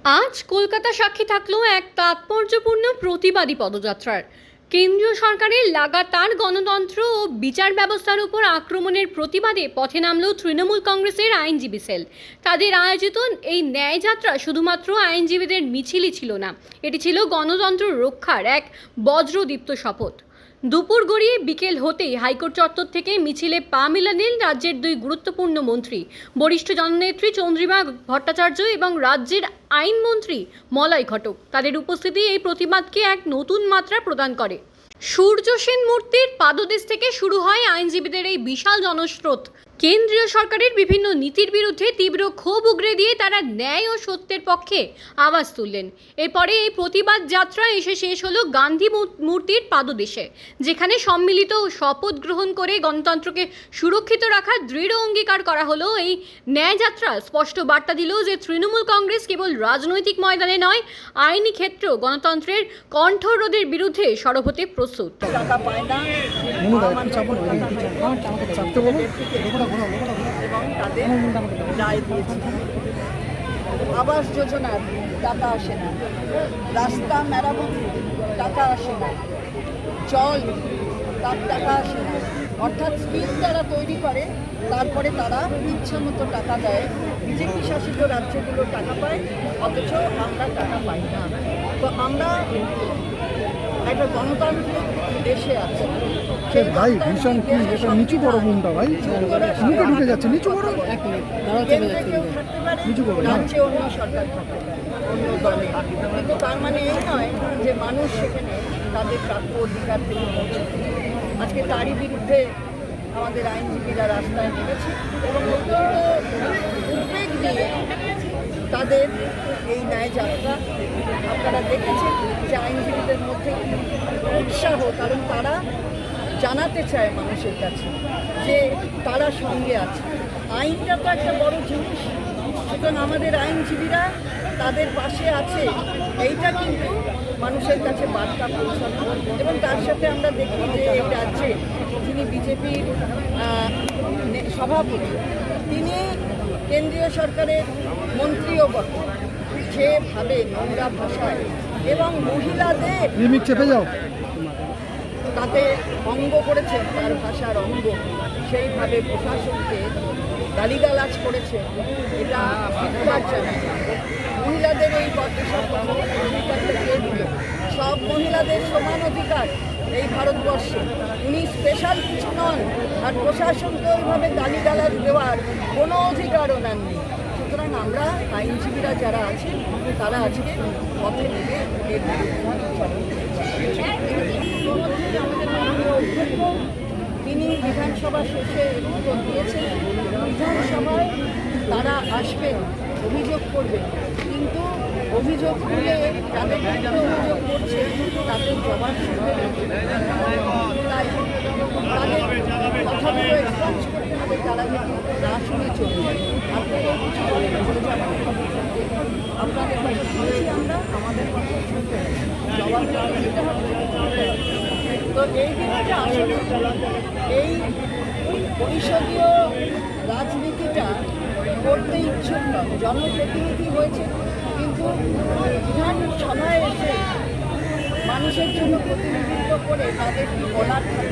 আজ কলকাতা সাক্ষী থাকলো এক তাৎপর্যপূর্ণ প্রতিবাদী পদযাত্রার। কেন্দ্রীয় সরকারের লাগাতার গণতন্ত্র ও বিচার ব্যবস্থার উপর আক্রমণের প্রতিবাদে পথে নামল তৃণমূল কংগ্রেসের আইনজীবী সেল। তাদের আয়োজিত এই ন্যায়যাত্রা শুধুমাত্র আইনজীবীদের মিছিলই ছিল না, এটি ছিল গণতন্ত্র রক্ষার এক বজ্রদীপ্ত শপথ। দুপুর গড়িয়ে বিকেল হতেই হাইকোর্ট চত্বর থেকে মিছিলে পা মেলালেন রাজ্যের দুই গুরুত্বপূর্ণ মন্ত্রী, বরিষ্ঠ জননেত্রী চন্দ্রিমা ভট্টাচার্য এবং রাজ্যের আইনমন্ত্রী মলয় ঘটক। তাদের উপস্থিতি এই প্রতিবাদকে এক নতুন মাত্রা প্রদান করে। সূর্য সেন মূর্তির পাদদেশ থেকে শুরু হয় আইনজীবীদের এই বিশাল জনস্রোত। কেন্দ্রীয় সরকারের বিভিন্ন নীতির বিরুদ্ধে তীব্র ক্ষোভ উগরে দিয়ে তারা ন্যায় ও সত্যের পক্ষে আওয়াজ তুললেন। এরপরে এই প্রতিবাদ যাত্রা এসে শেষ হলো গান্ধী মূর্তির পাদদেশে, যেখানে সম্মিলিত শপথ গ্রহণ করে গণতন্ত্রকে সুরক্ষিত রাখার দৃঢ় অঙ্গীকার করা হলো। এই ন্যায়যাত্রা স্পষ্ট বার্তা দিল যে তৃণমূল কংগ্রেস কেবল রাজনৈতিক ময়দানে নয়, আইনি ক্ষেত্রেও গণতন্ত্রের কণ্ঠরোধের বিরুদ্ধে সরব হতে প্রস্তুত। আবাস যোজনার টাকা আসে না, রাস্তা মেরামত টাকা আসে না, জল তার টাকা আসে না। অর্থাৎ স্কিম তারা তৈরি করে, তারপরে তারা ইচ্ছা মতো টাকা দেয়। বিজেপি শাসিত রাজ্যগুলো টাকা পায়, অথচ আমরা টাকা পাই না। তো আমরা একটা গণতান্ত্রিক দেশে আছে। ভাই ভীষণ কি এটা নিচু বড় বোনটা ভাই মুখে ঢুকে যাচ্ছে, নিচু বড় নিচু বড় রাজ্যে অন্য সরকার থাকতে পারে, অন্য দলে, কিন্তু তার মানে এই নয় যে মানুষ সেখানে তাদের প্রাপ্য অধিকার থেকে বঞ্চিত। আজকে তারই বিরুদ্ধে আমাদের আইনজীবীরা রাস্তায় নেমেছে এবং উদ্বেগ নিয়ে তাদের এই ন্যায়যাত্রা। আপনারা দেখেছেন যে আইনজীবীদের মধ্যে উৎসাহ, কারণ তারা জানাতে চায় মানুষের কাছে যে তারা সঙ্গে আছে। আইনটা তো একটা বড় জিনিস, সুতরাং আমাদের আইনজীবীরা তাদের পাশে আছে, এইটা কিন্তু মানুষের কাছে বার্তা পৌঁছানো। এবং তার সাথে আমরা দেখি যে এই রাজ্যে যিনি বিজেপির সভাপতি, তিনি কেন্দ্রীয় সরকারের মন্ত্রীও বটে, যেভাবে নোংরা ভাষায় এবং মহিলাদের চেপে যাও তাতে অঙ্গ করেছেন, তার ভাষার অঙ্গ, সেইভাবে প্রশাসনকে গালিগালাজ করেছে, এটা ধিক্কার জানায়। মহিলাদের এই অধিকারটা কে দিল? সব মহিলাদের সমান অধিকার এই ভারতবর্ষে, উনি স্পেশাল কিছু নন। আর প্রশাসনকে ওইভাবে গালিগালাজ দেওয়ার কোনো অধিকার ওনার নেই। সুতরাং আমরা আইনজীবীরা যারা আছেন তারা আজকে পথে নেমে এর তিনি বিধানসভা শেষে উত্তর দিয়েছেন, বিধানসভায় তারা আসবেন, অভিযোগ করবেন, কিন্তু অভিযোগ তুলে যাদের বিরুদ্ধে অভিযোগ করছে তাদের জবাব শুনবে না। তাই তাদের কথাগুলো এক্সপেন্স করতে হবে, তারা যদি না শুনে চলবে। আপনাদের কিছু বলেন বলে যাবেন, আপনাদের কথা শুনেছি আমরা, আমাদের কথা শুনতে জবাব দিতে হবে। তো এই দিনটা আসলে এই পরিষদীয় রাজনীতিটা করতে ইচ্ছুক নয়। জনপ্রতিনিধি হয়েছে, কিন্তু বিধানসভায় এসে মানুষের জন্য প্রতিনিধিত্ব করে তাদের কি বলার থাকে